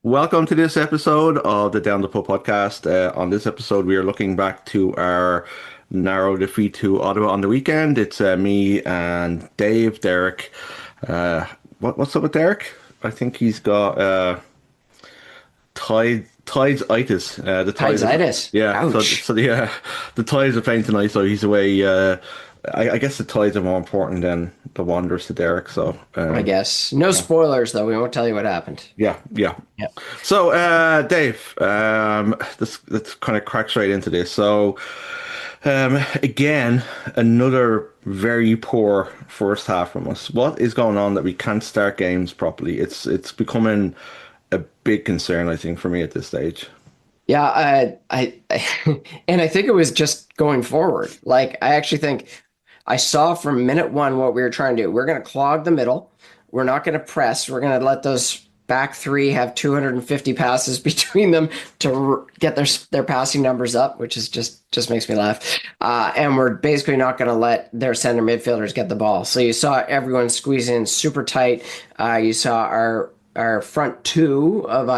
Welcome to this episode of the Down the Pub podcast. On this episode, we are looking back to our narrow defeat to Ottawa on the weekend. It's me and Dave, Derek. Uh, what's up with Derek? I think he's got tidesitis. The tides are Tides. yeah. Ouch. The tides are playing tonight, so he's away. I guess the tides are more important than the Wanderers to Derek. So I guess. No yeah, spoilers, though. We won't tell you what happened. yeah. Yep. So, Dave, let's kind of crack straight into this. So, again, another very poor first half from us. What is going on that we can't start games properly? It's becoming a big concern, I think, for me at this stage. Yeah, and I think it was just going forward. Like, I actually think I saw from minute one what we were trying to do. We're going to clog the middle. We're not going to press. We're going to let those back three have 250 passes between them to get their passing numbers up, which is just makes me laugh. And we're basically not going to let their center midfielders get the ball. So you saw everyone squeeze in super tight. You saw our front two of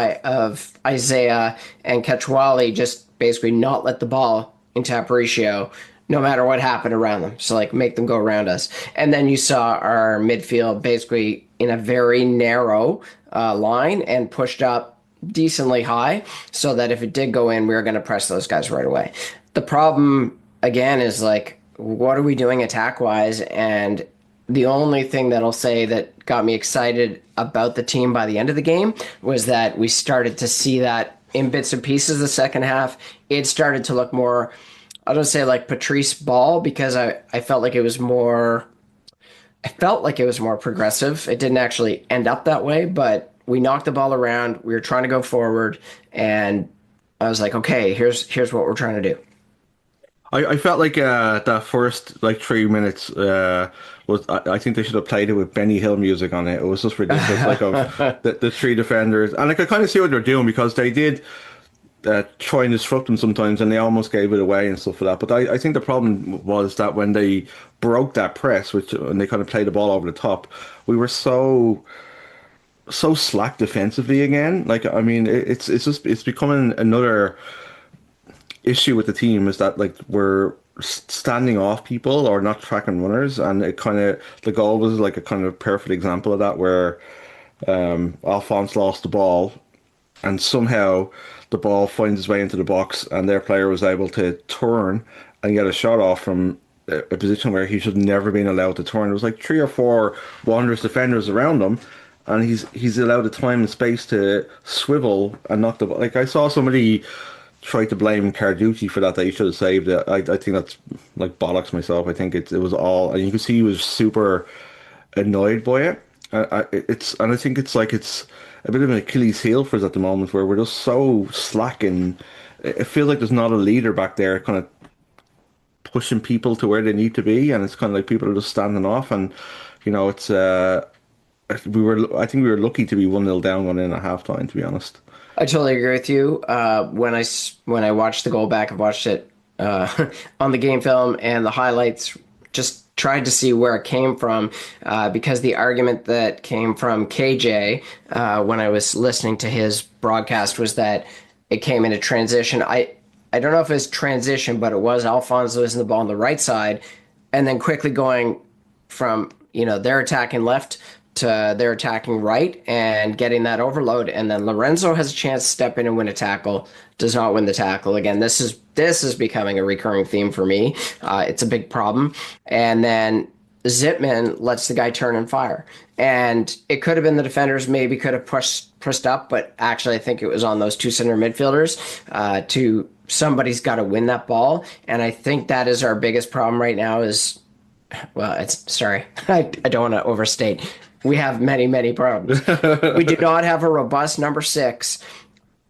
Isaiah and Ketchwali just basically not let the ball into Aparicio no matter what happened around them. So like make them go around us. And then you saw our midfield basically in a very narrow line and pushed up decently high so that if it did go in, we were going to press those guys right away. The problem again is like, what are we doing attack wise? And the only thing that I'll say that got me excited about the team by the end of the game was that we started to see that in bits and pieces the second half. It started to look more, I don't say like Patrice ball because I felt like it was more progressive. It didn't actually end up that way, but we knocked the ball around. We were trying to go forward, and I was like, okay, here's what we're trying to do. I felt like that first like 3 minutes was I think they should have played it with Benny Hill music on it. It was just ridiculous, like of the three defenders, and like I kind of see what they're doing because they did try and disrupt them sometimes, and they almost gave it away and stuff like that. But I think the problem was that when they broke that press, which and they kind of played the ball over the top, we were so slack defensively again. Like I mean, it's becoming another issue with the team is that like we're standing off people or not tracking runners, and it kind of the goal was like a kind of perfect example of that where Alphonse lost the ball and somehow the ball finds its way into the box and their player was able to turn and get a shot off from a position where he should never been allowed to turn. There was like three or four Wanderers defenders around him, and he's allowed the time and space to swivel and knock the ball. Like I saw somebody try to blame Carducci for that he should have saved it. I think that's like bollocks myself. I think it was all, and you can see he was super annoyed by it. And I think it's like it's a bit of an Achilles heel for us at the moment where we're just so slack and it feels like there's not a leader back there kind of pushing people to where they need to be, and it's kind of like people are just standing off, and it's I think we were lucky to be 1-0 down going in at halftime, to be honest. I totally agree with you. When I watched the goal back, I watched it on the game film and the highlights. Just tried to see where it came from because the argument that came from KJ when I was listening to his broadcast was that it came in a transition. I don't know if it's transition, but it was Alfonso losing the ball on the right side and then quickly going from their attacking left to their attacking right and getting that overload, and then Lorenzo has a chance to step in and win a tackle, does not win the tackle. Again, this is becoming a recurring theme for me. It's a big problem. And then Zipman lets the guy turn and fire, and it could have been the defenders maybe could have pushed up, but actually I think it was on those two center midfielders to somebody's got to win that ball, and I think that is our biggest problem right now is, well, it's sorry, I don't want to overstate. We have many, many problems. We do not have a robust number six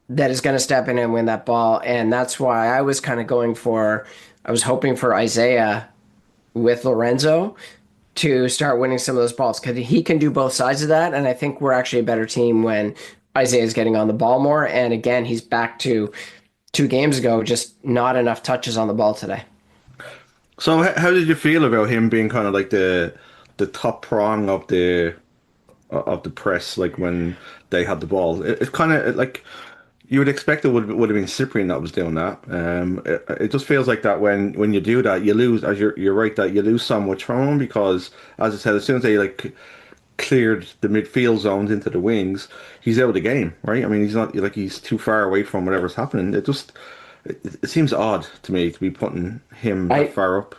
that is going to step in and win that ball. And that's why I was kind of I was hoping for Isaiah with Lorenzo to start winning some of those balls because he can do both sides of that. And I think we're actually a better team when Isaiah is getting on the ball more. And again, he's back to 2 games ago, just not enough touches on the ball today. So how did you feel about him being kind of like the top prong of of the press, like when they had the ball. It kind of like you would expect it would have been Cyprian that was doing that. It just feels like that when you do that, you lose. As you're right that you lose so much from him because, as I said, as soon as they like cleared the midfield zones into the wings, he's out of the game, right? I mean, he's not like he's too far away from whatever's happening. It seems odd to me to be putting him that I far up.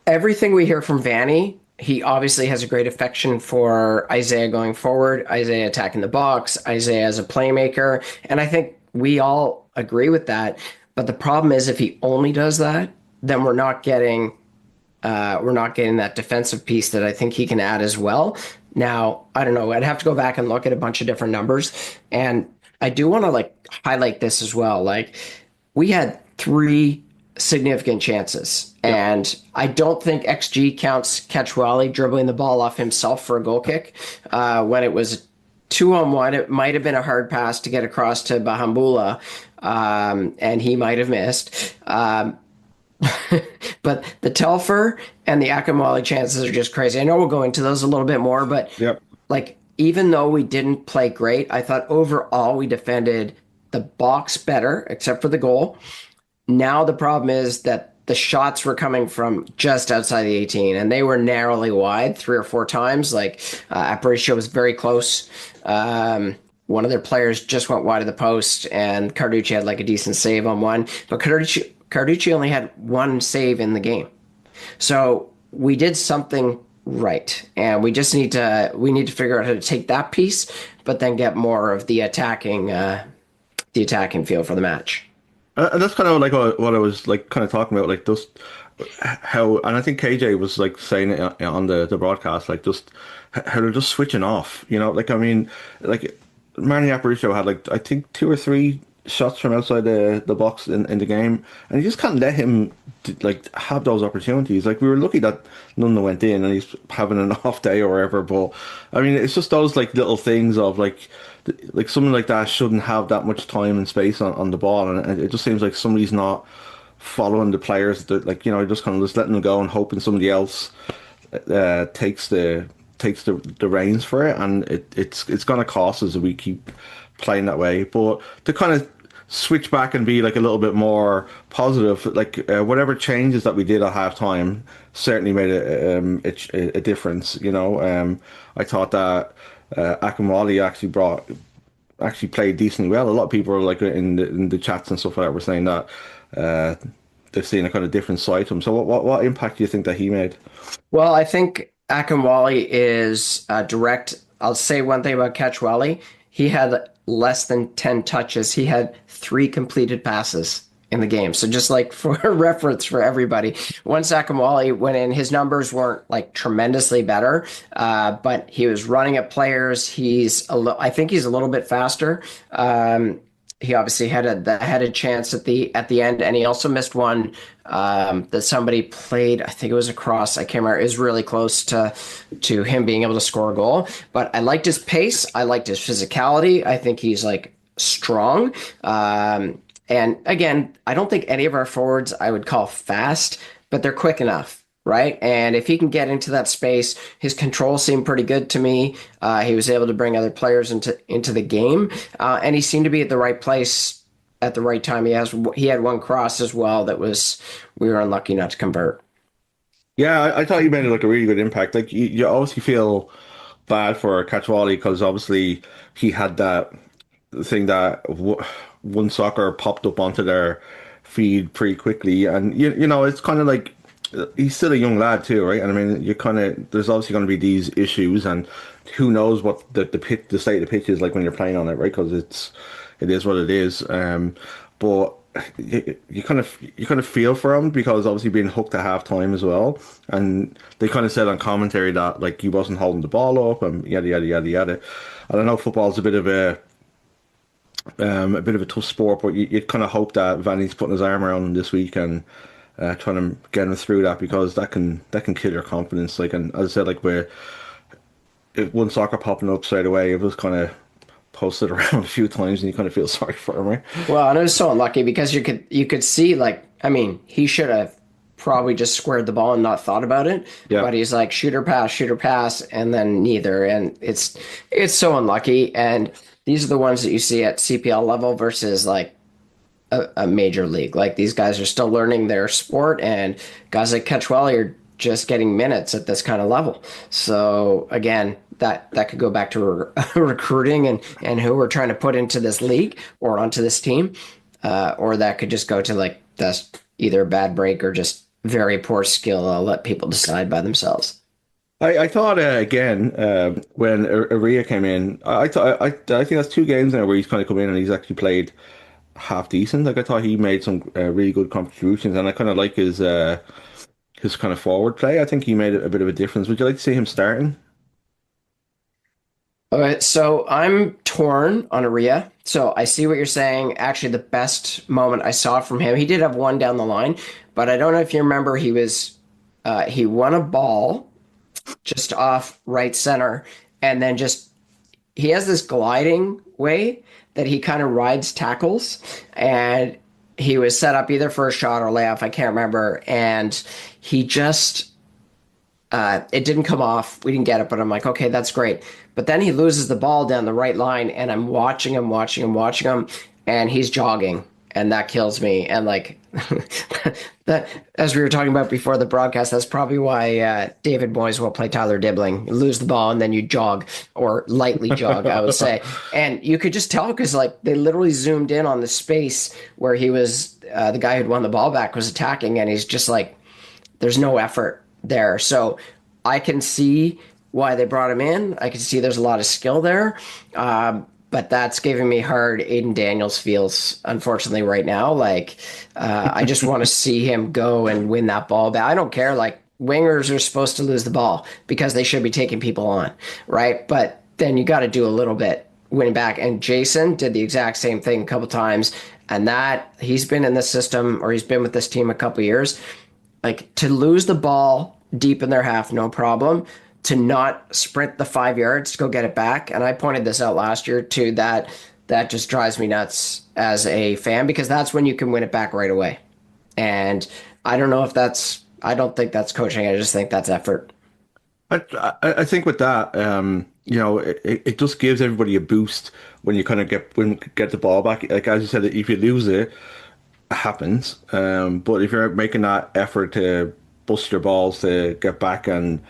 Everything we hear from Vanny, he obviously has a great affection for Isaiah going forward, Isaiah attacking the box, Isaiah as a playmaker, and I think we all agree with that. But the problem is, if he only does that, then we're not getting that defensive piece that I think he can add as well. Now, I don't know. I'd have to go back and look at a bunch of different numbers, and I do want to like highlight this as well. Like we had three significant chances. Yeah. And I don't think XG counts Catchwally dribbling the ball off himself for a goal kick. When it was 2-on-1, it might have been a hard pass to get across to Bahambula, and he might have missed. But the Telfer and the Akamwali chances are just crazy. I know we'll go into those a little bit more, but Yep. like even though we didn't play great, I thought overall we defended the box better, except for the goal. Now the problem is that the shots were coming from just outside the 18, and they were narrowly wide 3 or 4 times. Like Aparicio was very close. One of their players just went wide of the post, and Carducci had like a decent save on one. But Carducci only had one save in the game, so we did something right, and we need to figure out how to take that piece, but then get more of the attacking feel for the match. And that's kind of like what I was like kind of talking about, like just how, and I think KJ was like saying it on the broadcast, like just how they're just switching off, like I mean, like Manny Aparicio had like I think two or three shots from outside the box in the game, and you just can't let him like have those opportunities. Like we were lucky that none of them went in, and he's having an off day or whatever. But I mean, it's just those like little things of like someone like that shouldn't have that much time and space on the ball, and it just seems like somebody's not following the players that like just kind of just letting them go and hoping somebody else takes the reins for it, and it's going to cost us if we keep playing that way. But to kind of switch back and be like a little bit more positive, like whatever changes that we did at halftime certainly made a difference. I thought that Akinwale actually played decently well. A lot of people are like in the chats and stuff like that were saying that they've seen a kind of different side to him. So what impact do you think that he made? Well, I think Akinwale is direct. I'll say one thing about Catchwally. He had less than 10 touches. He had 3 completed passes in the game. So just like for reference for everybody, once Akinwale went in, his numbers weren't like tremendously better, but he was running at players. I think he's a little bit faster. He obviously had a chance at the end, and he also missed one that somebody played. I think it was a cross. I can't remember. It was really close to him being able to score a goal. But I liked his pace. I liked his physicality. I think he's like strong. And again, I don't think any of our forwards I would call fast, but they're quick enough. Right. And if he can get into that space, his control seemed pretty good to me. He was able to bring other players into the game. And he seemed to be at the right place at the right time. He had one cross as well we were unlucky not to convert. Yeah, I thought you made like a really good impact. Like you obviously feel bad for Catchwally because obviously he had that thing that one soccer popped up onto their feed pretty quickly, and it's kind of like he's still a young lad too, right? And I mean, there's obviously going to be these issues, and who knows what the state of the pitch is like when you're playing on it, right? Because it is what it is. But you kind of feel for him because obviously being hooked at half time as well, and they kind of said on commentary that like he wasn't holding the ball up and yada yada yada yada. And I know football's a bit of a tough sport, but you'd kind of hope that Vanny's putting his arm around him this week and trying to get him through that because that can kill your confidence. Like, and as I said, like if one soccer popping up straight away, it was kind of posted around a few times, and you kind of feel sorry for him, right? Well, and it was so unlucky because you could see, like, I mean, he should have probably just squared the ball and not thought about it. Yeah. But he's like shooter pass, and then neither. And it's so unlucky. And these are the ones that you see at CPL level versus like a major league. Like these guys are still learning their sport, and guys like Catchwell are just getting minutes at this kind of level. So again, that could go back to recruiting and who we're trying to put into this league or onto this team, or that could just go to like that's either a bad break or just very poor skill. I'll let people decide by themselves. I thought again when Aria came in, I thought I think that's two games now where he's kind of come in and he's actually played half decent. Like I thought he made some really good contributions, and I kind of like his kind of forward play. I think he made a bit of a difference. Would you like to see him starting? Okay, so I'm torn on Aria. So I see what you're saying. Actually, the best moment I saw from him, he did have one down the line, but I don't know if you remember, he won a ball just off right center, and then just he has this gliding way that he kind of rides tackles, and he was set up either for a shot or layup. I can't remember, and he just it didn't come off. We didn't get it, but I'm like, okay, that's great. But then he loses the ball down the right line, and I'm watching him, and he's jogging, and that kills me. And like that, as we were talking about before the broadcast, that's probably why David Moyes will play Tyler Dibbling. You lose the ball, and then you jog or lightly jog, I would say. And you could just tell because like they literally zoomed in on the space where he was the guy who'd won the ball back was attacking, and he's just like, there's no effort there. So I can see why they brought him in. I can see there's a lot of skill there. But that's giving me hard Aiden Daniels feels, unfortunately, right now. Like, I just want to see him go and win that ball back. I don't care. Like, wingers are supposed to lose the ball because they should be taking people on, right? But then you got to do a little bit winning back. And Jason did the exact same thing a couple times. And that he's been in this system or he's been with this team a couple years. Like, to lose the ball deep in their half, no problem. To not sprint the 5 yards to go get it back. And I pointed this out last year too, that just drives me nuts as a fan because that's when you can win it back right away. And I don't know if I don't think that's coaching. I just think that's effort. I think with that, it just gives everybody a boost when you kind of get the ball back. Like as you said, if you lose it, it happens. But if you're making that effort to bust your balls to get back and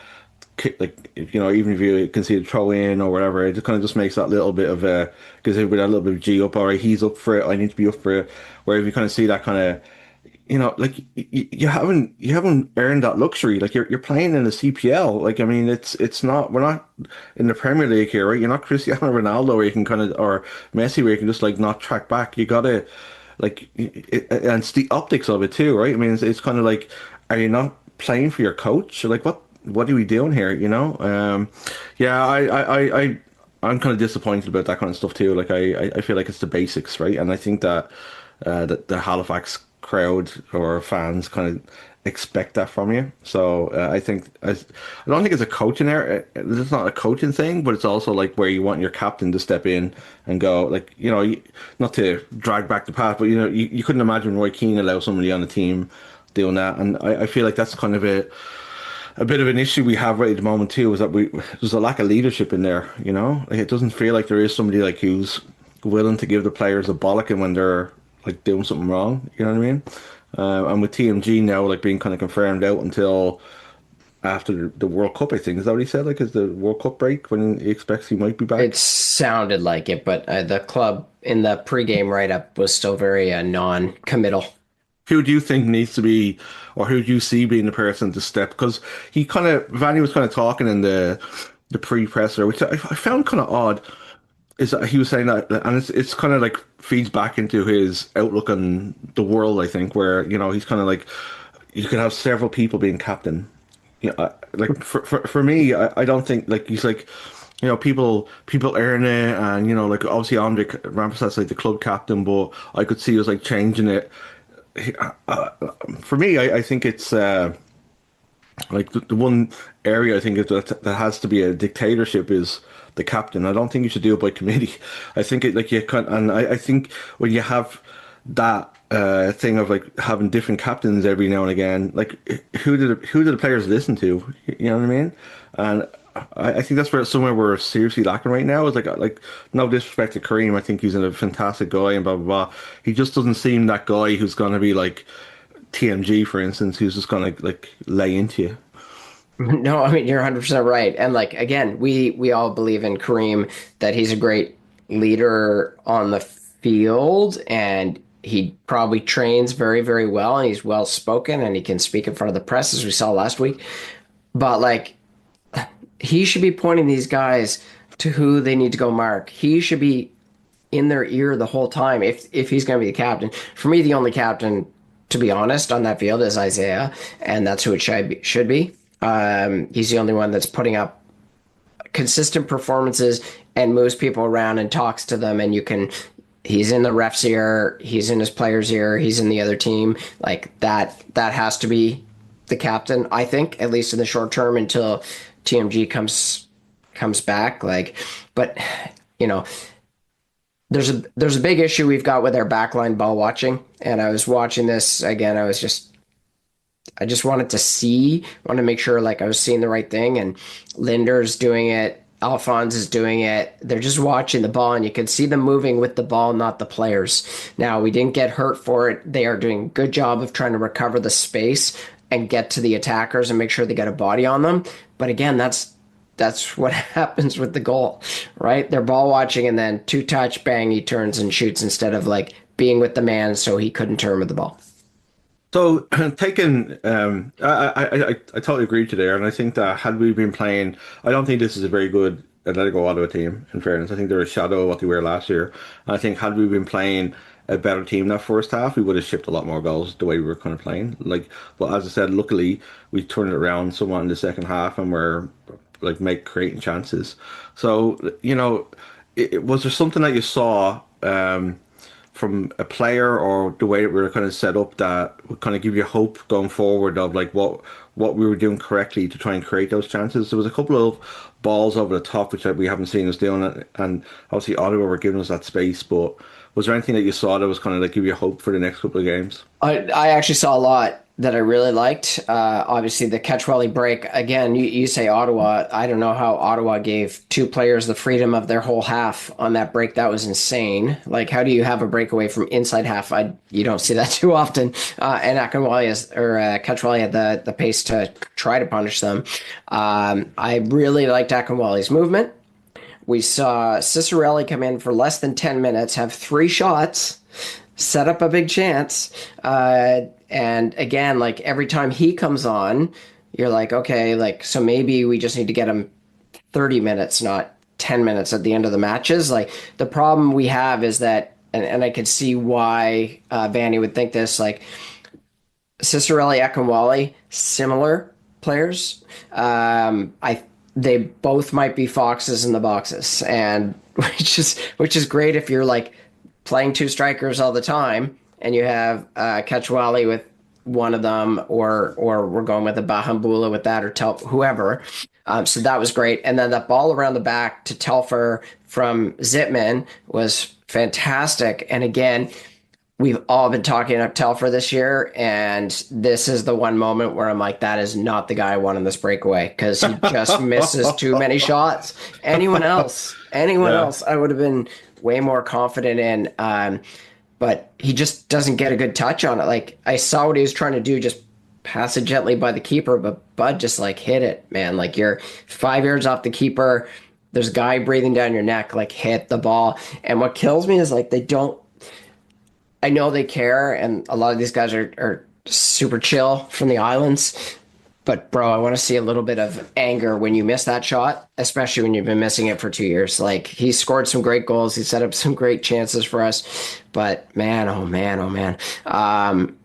kick, like even if you concede a throw in or whatever, it just kind of just makes that little bit of gives everybody a little bit of G up. All right, he's up for it. I need to be up for it. Where if you kind of see that kind of, like you haven't earned that luxury. Like you're playing in the CPL. Like I mean, it's not we're not in the Premier League here, right? You're not Cristiano Ronaldo where you can kind of or Messi where you can just like not track back. You gotta like, and it's the optics of it too, right? I mean, it's kind of like, are you not playing for your coach? Like what are we doing here? Yeah, I'm kind of disappointed about that kind of stuff too. Like I feel like it's the basics, right? And I think that that the Halifax crowd or fans kind of expect that from you. So I think I don't think it's a coaching error. It's not a coaching thing, but it's also like where you want your captain to step in and go, like not to drag back the past, but you couldn't imagine Roy Keane allow somebody on the team doing that, and I feel like that's kind of a bit of an issue we have right at the moment too, is that there's a lack of leadership in there, Like it doesn't feel like there is somebody like who's willing to give the players a bollocking when they're like doing something wrong, you know what I mean? And with TMG now like being kind of confirmed out until after the World Cup, I think. Is that what he said? Like is the World Cup break when he expects he might be back? It sounded like it, but the club in the pregame write-up was still very non-committal. Who do you think needs to be, or who do you see being the person to step? Because Vanny was kind of talking in the pre-presser, which I found kind of odd, is that he was saying that, and it's kind of like feeds back into his outlook on the world, I think, where, he's kind of like, you could have several people being captain. Like for me, I don't think, like, he's like, people earn it, and, like, obviously Andre Rampersad's like the club captain, but I could see us like changing it. For me, I think it's like the one area I think that has to be a dictatorship is the captain. I don't think you should do it by committee. I think it like you can, and I think when you have that thing of like having different captains every now and again. Like who do the players listen to? You know what I mean? And I think that's where somewhere we're seriously lacking right now. Is like no disrespect to Kareem, I think he's a fantastic guy and blah blah blah. He just doesn't seem that guy who's gonna be like TMG, for instance, who's just gonna like lay into you. No, I mean you're 100% right. And like again, we all believe in Kareem that he's a great leader on the field and he probably trains very, very well and he's well spoken and he can speak in front of the press as we saw last week. But like he should be pointing these guys to who they need to go mark. He should be in their ear the whole time if he's going to be the captain. For me, the only captain, to be honest, on that field is Isaiah, and that's who it should be. He's the only one that's putting up consistent performances and moves people around and talks to them, and you can. He's in the ref's ear, he's in his player's ear, he's in the other team. Like that. That has to be the captain, I think, at least in the short term until TMG comes back. Like, but you know, there's a big issue we've got with our backline ball watching, and I was watching this again. I just wanted to make sure like I was seeing the right thing, and Linder's doing it. Alphonse is doing it. They're just watching the ball, and you can see them moving with the ball, not the players. Now, we didn't get hurt for it. They are doing a good job of trying to recover the space and get to the attackers and make sure they got a body on them. But again, that's what happens with the goal, right? They're ball watching and then two touch, bang, he turns and shoots instead of like being with the man so he couldn't turn with the ball. So taking, I totally agree to there, and I think that had we been playing, I don't think this is a very good Atletico Ottawa team. In fairness, I think they're a shadow of what they were last year. I think had we been playing a better team that first half, we would have shipped a lot more goals the way we were kind of playing. Like, but as I said, luckily we turned it around somewhat in the second half, and we're like make creating chances. So was there something that you saw? From a player or the way that we were kind of set up that would kind of give you hope going forward of like what we were doing correctly to try and create those chances. There was a couple of balls over the top which we haven't seen us doing, and obviously Ottawa were giving us that space. But was there anything that you saw that was kind of like give you hope for the next couple of games? I actually saw a lot that I really liked. Obviously, the Catchwelly break. Again, you say Ottawa. I don't know how Ottawa gave two players the freedom of their whole half on that break. That was insane. Like, how do you have a breakaway from inside half? You don't see that too often. And Catchwelly had the pace to try to punish them. I really liked Akinwale's movement. We saw Cicerelli come in for less than 10 minutes, have three shots, set up a big chance. And again, like every time he comes on, you're like, okay, like, so maybe we just need to get him 30 minutes, not 10 minutes at the end of the matches. Like the problem we have is that, and I could see why Vanny would think this, like Cicerelli, Akinwale, similar players. They both might be foxes in the boxes, and which is great if you're like playing two strikers all the time and you have Catchwally with one of them, or we're going with a Bahambula with that, or whoever. So that was great. And then that ball around the back to Telfer from Zitman was fantastic. And again, we've all been talking up Telfer this year, and this is the one moment where I'm like, that is not the guy I want in this breakaway because he just misses too many shots. Anyone else, I would have been way more confident in. But he just doesn't get a good touch on it. Like I saw what he was trying to do, just pass it gently by the keeper, but Bud just like hit it, man. Like you're 5 yards off the keeper. There's a guy breathing down your neck, like hit the ball. And what kills me is like I know they care, and a lot of these guys are super chill from the islands. But bro, I want to see a little bit of anger when you miss that shot, especially when you've been missing it for 2 years. Like he scored some great goals, he set up some great chances for us, but man, oh man, oh man. I'm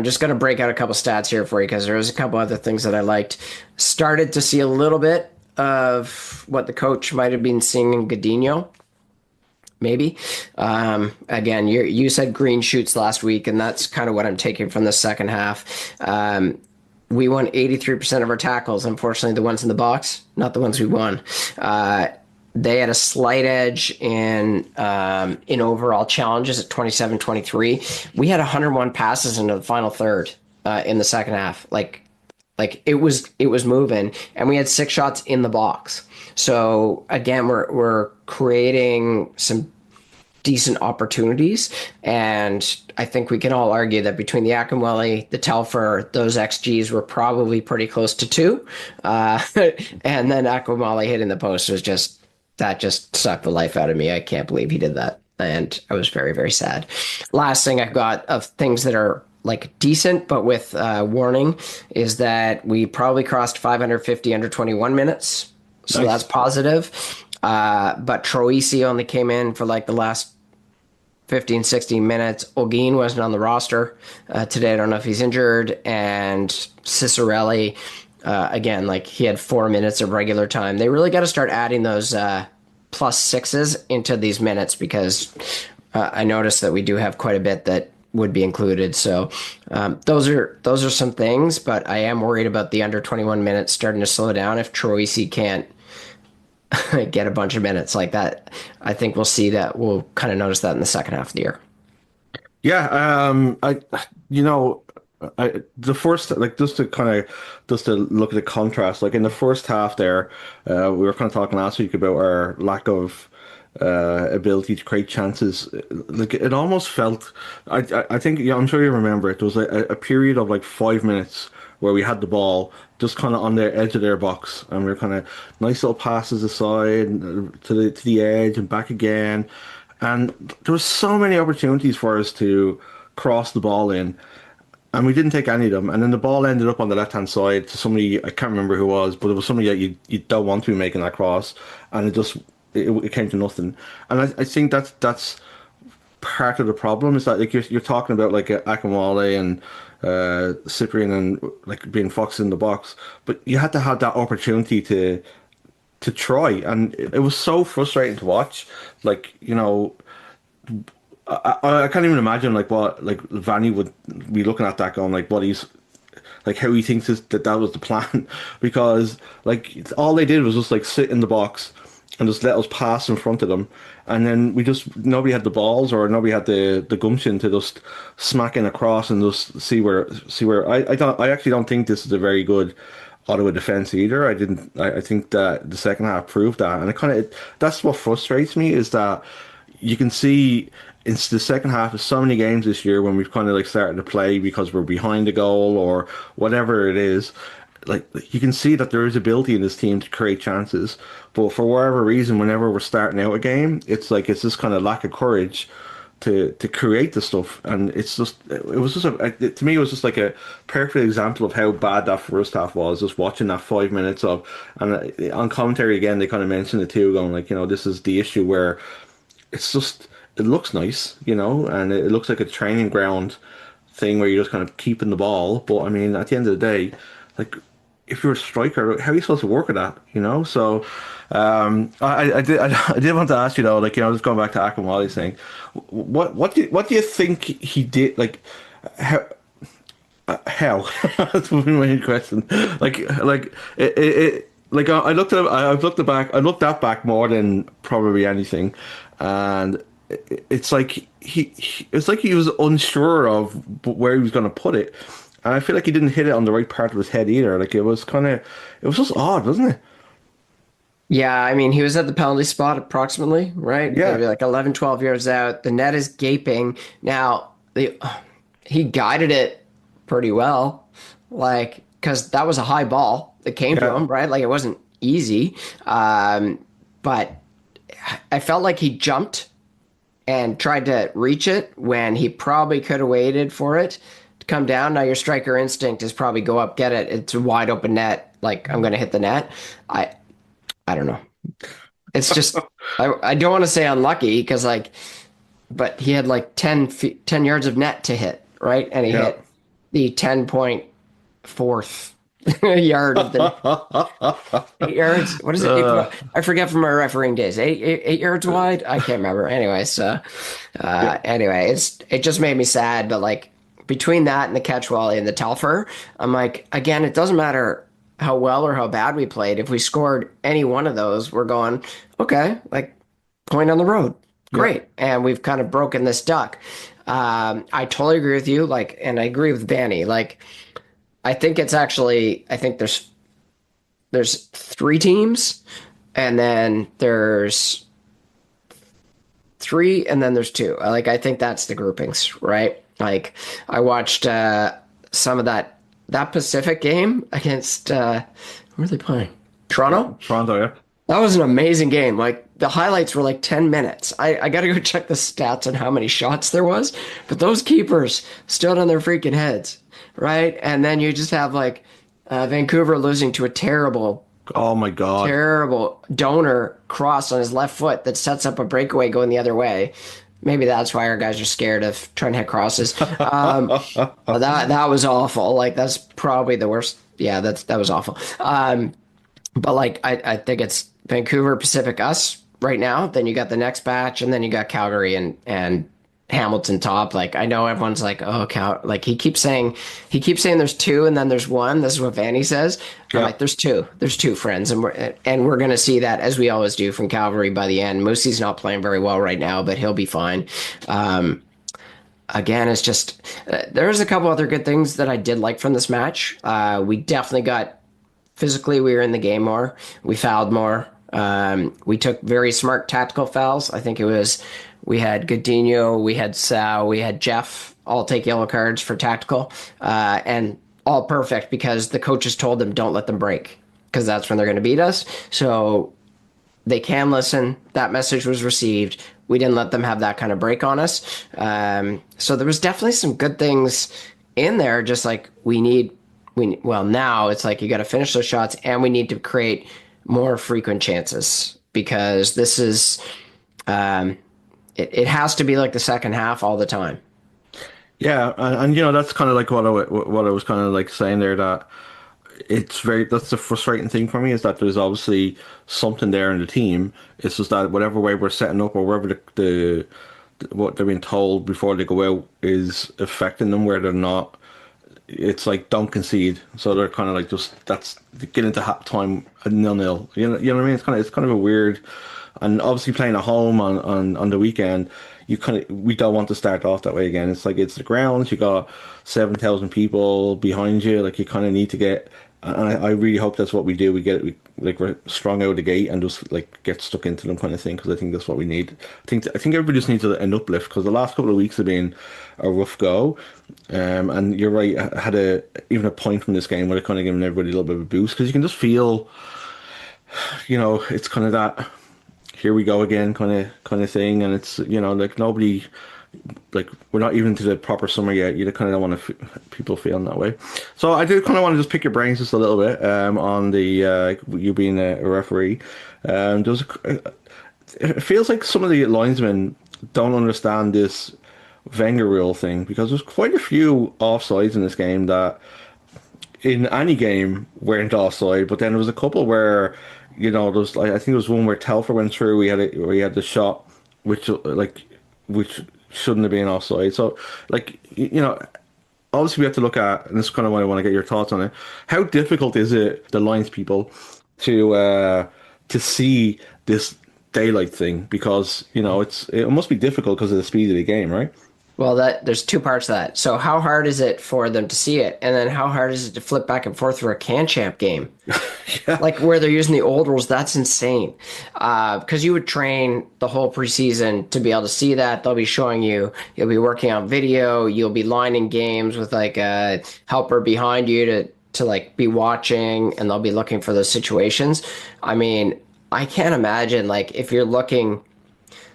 just going to break out a couple stats here for you because there was a couple other things that I liked. Started to see a little bit of what the coach might have been seeing in Godinho. Maybe. Again, you said green shoots last week, and that's kind of what I'm taking from the second half. We won 83% of our tackles. Unfortunately, the ones in the box, not the ones we won. They had a slight edge in overall challenges at 27-23. We had 101 passes into the final third in the second half. Like it was moving, and we had 6 shots in the box. So again, we're creating some decent opportunities, and I think we can all argue that between the Akinwelli, the Telfer, those XGs were probably pretty close to 2. And then Akinwelli hitting the post was just that just sucked the life out of me. I can't believe he did that, and I was very very sad. Last thing I've got of things that are like decent but with warning is that we probably crossed 550 under 21 minutes, so Nice. that's positive. But Troisi only came in for like the last 15, 16 minutes. Olguin wasn't on the roster today. I don't know if he's injured. And Cicerelli, again, like he had 4 minutes of regular time. They really got to start adding those +6s into these minutes, because I noticed that we do have quite a bit that would be included. So those are some things, but I am worried about the under 21 minutes starting to slow down if Troisi can't get a bunch of minutes like that. I think we'll see that. We'll kind of notice that in the second half of the year. Yeah, you know, the first, like, just to look at the contrast, like in the first half there, we were kind of talking last week about our lack of ability to create chances. Like it almost felt, I think, yeah, I'm sure you remember it. There was a period of like 5 minutes where we had the ball just kind of on the edge of their box, and we were kind of nice little passes aside to the edge and back again, and there was so many opportunities for us to cross the ball in, and we didn't take any of them. And then the ball ended up on the left hand side to somebody, I can't remember who it was, but it was somebody that you don't want to be making that cross, and it came to nothing. And I think that's part of the problem is that like you're talking about like Akinwale and Cyprian and like being foxes in the box, but you had to have that opportunity to try, and it was so frustrating to watch. Like, you know, I can't even imagine like what like Vanny would be looking at that going like what he's like how he thinks that was the plan because like all they did was just like sit in the box and just let us pass in front of them, and then nobody had the balls or nobody had the gumption to just smack in across and just see where I actually don't think this is a very good Ottawa defense either. I think that the second half proved that, and that's what frustrates me is that you can see it's the second half of so many games this year when we've kind of like started to play because we're behind the goal or whatever it is. Like you can see that there is ability in this team to create chances, but for whatever reason, whenever we're starting out a game, it's this kind of lack of courage to create the stuff, and it was just to me it was just like a perfect example of how bad that first half was. Just watching that 5 minutes of, and on commentary again, they kind of mentioned it too, going like, you know, this is the issue where it's just it looks nice, you know, and it looks like a training ground thing where you're just kind of keeping the ball. But I mean, at the end of the day, like if you're a striker, how are you supposed to work with that, you know? So I did want to ask you though, like, you know, just going back to Akinwale's thing, what do you think he did? Like how? That's my main question. Like I looked at I looked that back more than probably anything, and it's like it's like he was unsure of where he was going to put it, and I feel like he didn't hit it on the right part of his head either. Like it was just odd, wasn't it? Yeah, I mean, he was at the penalty spot approximately, right? Yeah, Maybe like 11, 12 yards out. The net is gaping. Now, he guided it pretty well, like, because that was a high ball that came to yeah. him, right? Like, it wasn't easy. But I felt like he jumped and tried to reach it when he probably could have waited for it to come down. Now, your striker instinct is probably go up, get it. It's a wide open net. Like, I'm going to hit the net. I, I don't know. It's just I don't want to say unlucky because like, but he had like 10 yards of net to hit, right? And he Yeah. hit the 10.4th yard of the 8 yards. What is it? I forget from my refereeing days. Eight yards wide. I can't remember. Yeah. Anyway, it just made me sad. But like between that and the Catchwally and the Telfer, I'm like, again, it doesn't matter how well or how bad we played. If we scored any one of those, we're going, okay, like point on the road. Yeah. Great. And we've kind of broken this duck. I totally agree with you. Like, and I agree with Danny. Like, I think it's actually, I think there's three teams, and then there's three, and then there's two. Like, I think that's the groupings, right? Like, I watched some of that Pacific game against who are they playing? Toronto? Toronto, yeah. That was an amazing game. Like the highlights were like 10 minutes. I got to go check the stats on how many shots there was, but those keepers stood on their freaking heads, right? And then you just have like Vancouver losing to a terrible, Oh my God. terrible donor cross on his left foot that sets up a breakaway going the other way. Maybe that's why our guys are scared of trying to hit crosses. That was awful. Like that's probably the worst. Yeah, that was awful. But like I think it's Vancouver, Pacific, us right now. Then you got the next batch, and then you got Calgary and Hamilton top. Like I know everyone's like, oh, like he keeps saying there's two, and then there's one. This is what Vanny says. I'm Yeah. like, there's two friends, and we're gonna see that as we always do from Calgary by the end. Moosey's not playing very well right now, but he'll be fine. Again, it's just there's a couple other good things that I did like from this match. We definitely got physically, we were in the game more. We fouled more. We took very smart tactical fouls. I think it was we had Godinho, we had Sal, we had Jeff all take yellow cards for tactical, and all perfect because the coaches told them don't let them break because that's when they're going to beat us. So they can listen. That message was received. We didn't let them have that kind of break on us. So there was definitely some good things in there. Just like well, now it's like you got to finish those shots, and we need to create more frequent chances because this is it has to be like the second half all the time. Yeah, and you know that's kind of like what I was kind of like saying there, that that's the frustrating thing for me, is that there's obviously something there in the team. It's just that whatever way we're setting up, or wherever what they're being told before they go out is affecting them, where they're not. It's like don't concede, so they're kind of like just that's get into half time 0-0. You know what I mean? It's kind of a weird, and obviously playing at home on the weekend, we don't want to start off that way again. It's like it's the grounds. You got 7,000 people behind you. Like you kind of need to get. And I really hope that's what we do. We're strong out of the gate and just like get stuck into them kind of thing, because I think that's what we need. I think everybody just needs an uplift, because the last couple of weeks have been a rough go. And you're right. I had even a point from this game where I kind of given everybody a little bit of a boost, because you can just feel, it's kind of that here we go again kind of thing, and it's like nobody. Like we're not even to the proper summer yet. You kind of don't want people feeling that way. So I do kind of want to just pick your brains just a little bit on the you being a referee. It feels like some of the linesmen don't understand this Wenger rule thing, because there's quite a few offsides in this game that in any game weren't offside, but then there was a couple where there was like I think there was one where Telfer went through. Where he had the shot, which shouldn't have been offside. So, obviously we have to look at, and this is kind of what I want to get your thoughts on it. How difficult is it, the lines people, to see this daylight thing? Because it must be difficult because of the speed of the game, right? Well, there's two parts to that. So how hard is it for them to see it? And then how hard is it to flip back and forth through a can champ game? Yeah. Like where they're using the old rules, that's insane. Because you would train the whole preseason to be able to see that. They'll be showing you, you'll be working on video, you'll be lining games with like a helper behind you to like be watching, and they'll be looking for those situations. I mean, I can't imagine like if you're looking.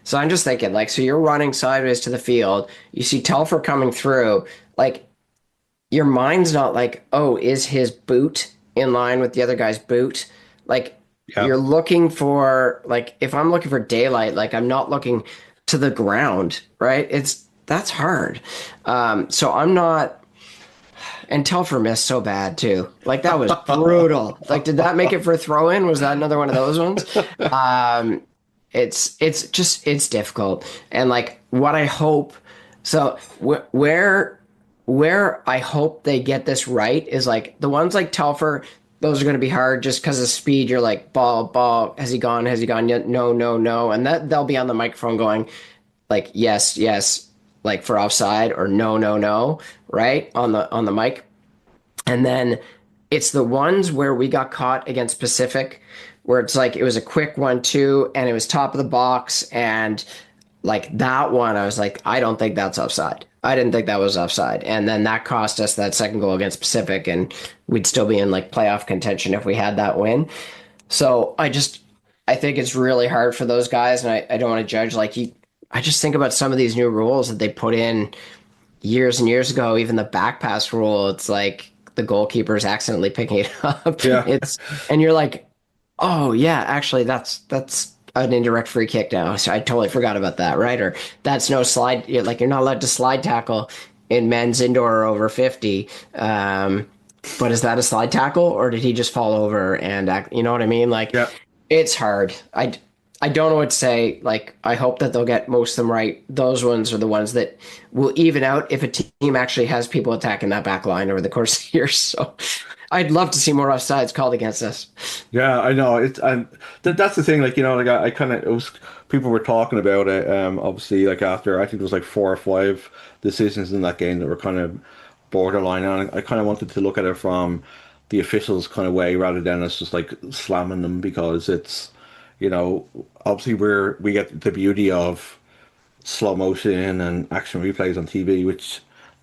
So I'm just thinking, like, so you're running sideways to the field, you see Telfer coming through, like, your mind's not like, oh, is his boot in line with the other guy's boot? Like, Yeah. you're looking for, like, if I'm looking for daylight, like, I'm not looking to the ground, right? That's hard. So I'm not, and Telfer missed so bad, too. Like, that was brutal. Like, did that make it for a throw-in? Was that another one of those ones? It's difficult. And like what I hope, so where I hope they get this right is like the ones like Telfer, those are going to be hard just because of speed. You're like, ball, ball, has he gone? Has he gone yet? No, no, no. And that they'll be on the microphone going like, yes, yes, like for offside or no, no, no, right? On the mic. And then it's the ones where we got caught against Pacific, where it's like it was a quick 1-2 and it was top of the box. And like that one, I was like, I don't think that's offside. I didn't think that was offside. And then that cost us that second goal against Pacific, and we'd still be in like playoff contention if we had that win. So I think it's really hard for those guys, and I don't want to judge. I just think about some of these new rules that they put in years and years ago, even the back pass rule. It's like the goalkeeper's accidentally picking it up. Yeah. And you're like, oh yeah, actually that's an indirect free kick now. So I totally forgot about that, right? Or that's no slide. You're not allowed to slide tackle in men's indoor or over 50. But is that a slide tackle, or did he just fall over and act? You know what I mean? Like, Yeah. it's hard. I don't know what to say. Like, I hope that they'll get most of them right. Those ones are the ones that will even out if a team actually has people attacking that back line over the course of the year. So I'd love to see more offsides called against us. Yeah, I know. It's and that's the thing. Like like I kind of it was people were talking about it. Obviously, like after I think it was like 4 or 5 decisions in that game that were kind of borderline, and I kind of wanted to look at it from the officials' kind of way rather than us just like slamming them because it's obviously we get the beauty of slow motion and action replays on TV, which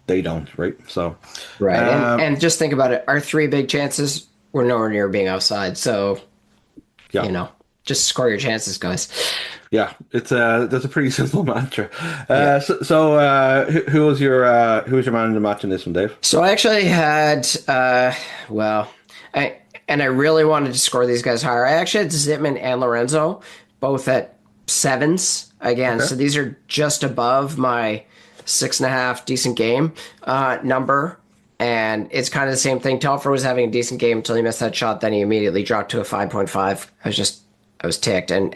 they don't, right? So, Right. And um, and just think about it. Our three big chances were nowhere near being offside. So, yeah. you know, just score your chances, guys. Yeah, it's that's a pretty simple mantra. Yeah. Who was your man in the match in this one, Dave? So I actually had, well, I really wanted to score these guys higher. I actually had Zitman and Lorenzo both at sevens again. Okay. So these are just above my 6.5 decent game number. And it's kind of the same thing. Telfer was having a decent game until he missed that shot. Then he immediately dropped to a 5.5. I was ticked. And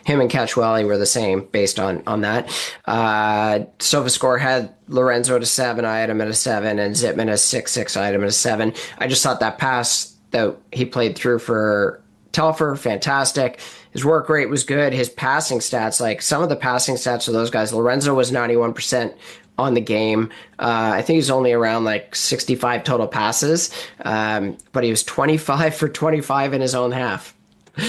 him and Catchwelly were the same based on that. SofaScore had Lorenzo at a 7. I had him at a 7. And Zitman a 6-6. I had him at a 7. I just thought that pass that he played through for Telfer, fantastic. His work rate was good. His passing stats, like some of the passing stats of those guys, Lorenzo was 91% on the game. I think he's only around like 65 total passes, but he was 25 for 25 in his own half.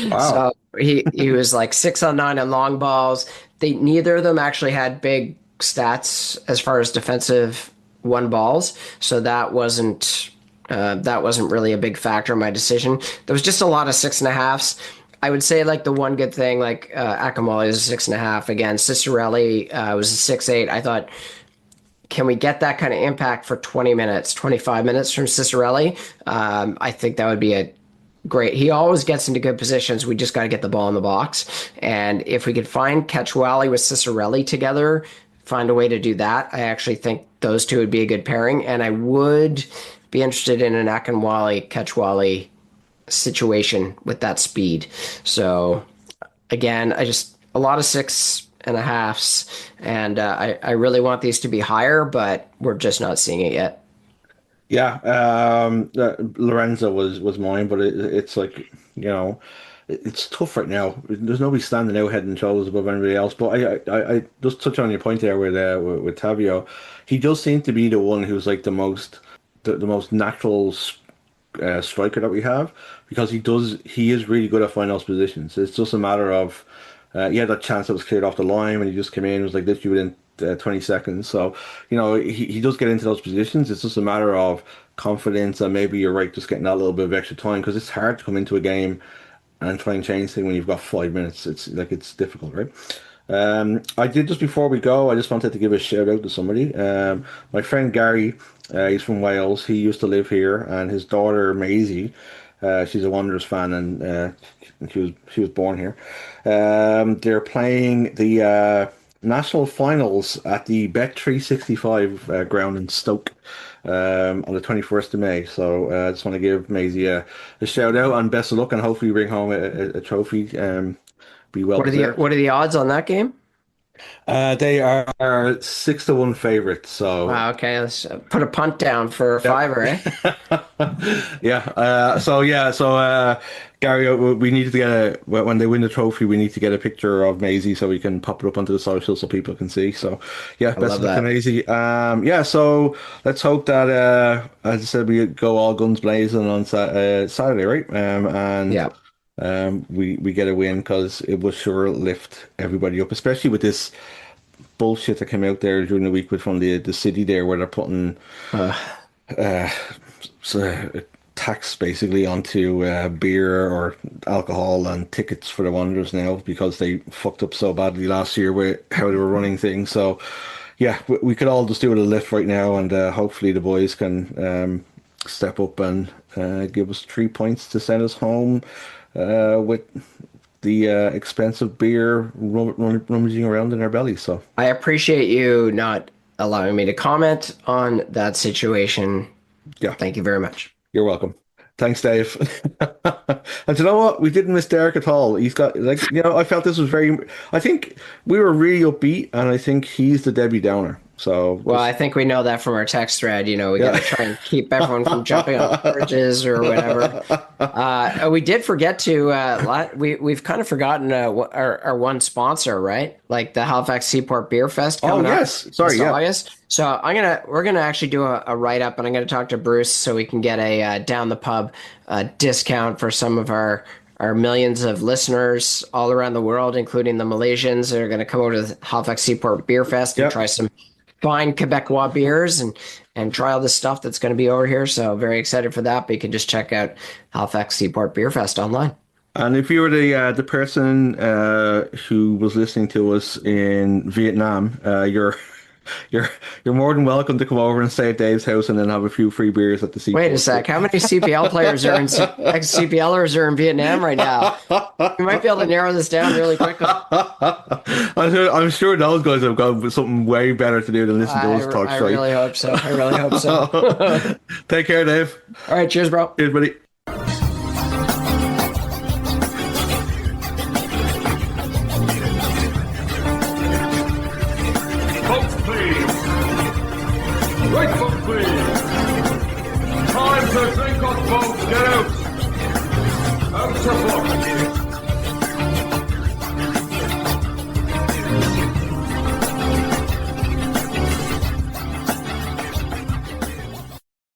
Wow. So he was like 6 on 9 on long balls. Neither of them actually had big stats as far as defensive one balls, so that wasn't really a big factor in my decision. There was just a lot of 6.5s. I would say like the one good thing, like Akamali is a 6.5 again. Cicerelli was a 6.8. I thought, can we get that kind of impact for 20 minutes, 25 minutes from Cicerelli? I think that would be a great. He always gets into good positions. We just got to get the ball in the box. And if we could find Catchwally with Cicerelli together, find a way to do that, I actually think those two would be a good pairing. And I would be interested in an Akinwale Catchwally situation with that speed. So again, a lot of 6.5s, and I really want these to be higher, but we're just not seeing it yet. Yeah, Lorenzo was mine, but it's like it's tough right now. There's nobody standing out head and shoulders above anybody else. But I just touch on your point there with Tavio. He does seem to be the one who's like the most natural striker that we have because he is really good at finding those positions. It's just a matter of he had that chance that was cleared off the line when he just came in. It was like literally within 20 seconds. So he does get into those positions. It's just a matter of confidence and maybe you're right, just getting that little bit of extra time because it's hard to come into a game and try and change things when you've got 5 minutes. It's difficult, right? I did just before we go. I just wanted to give a shout out to somebody. My friend Gary, he's from Wales. He used to live here, and his daughter Maisie, she's a Wanderers fan, and she was born here. They're playing the national finals at the Bet365 ground in Stoke on the 21st of May. So I just want to give Maisie a shout out and best of luck, and hopefully bring home a trophy. Be well deserved. What are the odds on that game? They are 6-1 favorites. So Wow, okay, let's put a punt down for a yeah, fiver, eh? yeah. Gary, we need to get when they win the trophy, we need to get a picture of Maisie so we can pop it up onto the social so people can see. So, yeah, I best love of luck to that. Maisie. Yeah. So let's hope that, as I said, we go all guns blazing on Saturday, right? And Yeah. we get a win because it will sure lift everybody up, especially with this bullshit that came out there during the week with from the city there where they're putting Uh, tax basically onto beer or alcohol and tickets for the Wanderers now because they fucked up so badly last year with how they were running things. So yeah, we could all just do it a lift right now, and hopefully the boys can step up and give us 3 points to send us home with the expensive beer rummaging around in our bellies. So I appreciate you not allowing me to comment on that situation. yeah. Thank you very much. You're welcome. Thanks, Dave. And you know what? We didn't miss Derek at all. He's got like I felt this was very. I think we were really upbeat, and I think he's the Debbie Downer. So Well, I just think we know that from our text thread. We got yeah. to try and keep everyone from jumping off bridges or whatever. We did forget to. We've kind of forgotten our one sponsor, right? Like the Halifax Seaport Beer Fest Oh coming up yes, sorry. this Yeah. August. So we're gonna actually do a write up, and I'm gonna talk to Bruce so we can get a down the pub discount for some of our millions of listeners all around the world, including the Malaysians that are going to come over to the Halifax Seaport Beer Fest and Yep. try some fine Quebecois beers and try all this stuff that's going to be over here. So very excited for that. But you can just check out Halifax Seaport Beer Fest online. And if you were the person who was listening to us in Vietnam, you're you're more than welcome to come over and stay at Dave's house and then have a few free beers at the Wait a seaport. sec. How many CPL players are in ex-CPLers are in Vietnam right now? You might be able to narrow this down really quickly. I'm sure those guys have got something way better to do than listen to us talk I shite. really hope so. I really hope so. Take care, Dave. All right. Cheers, bro. Cheers, buddy.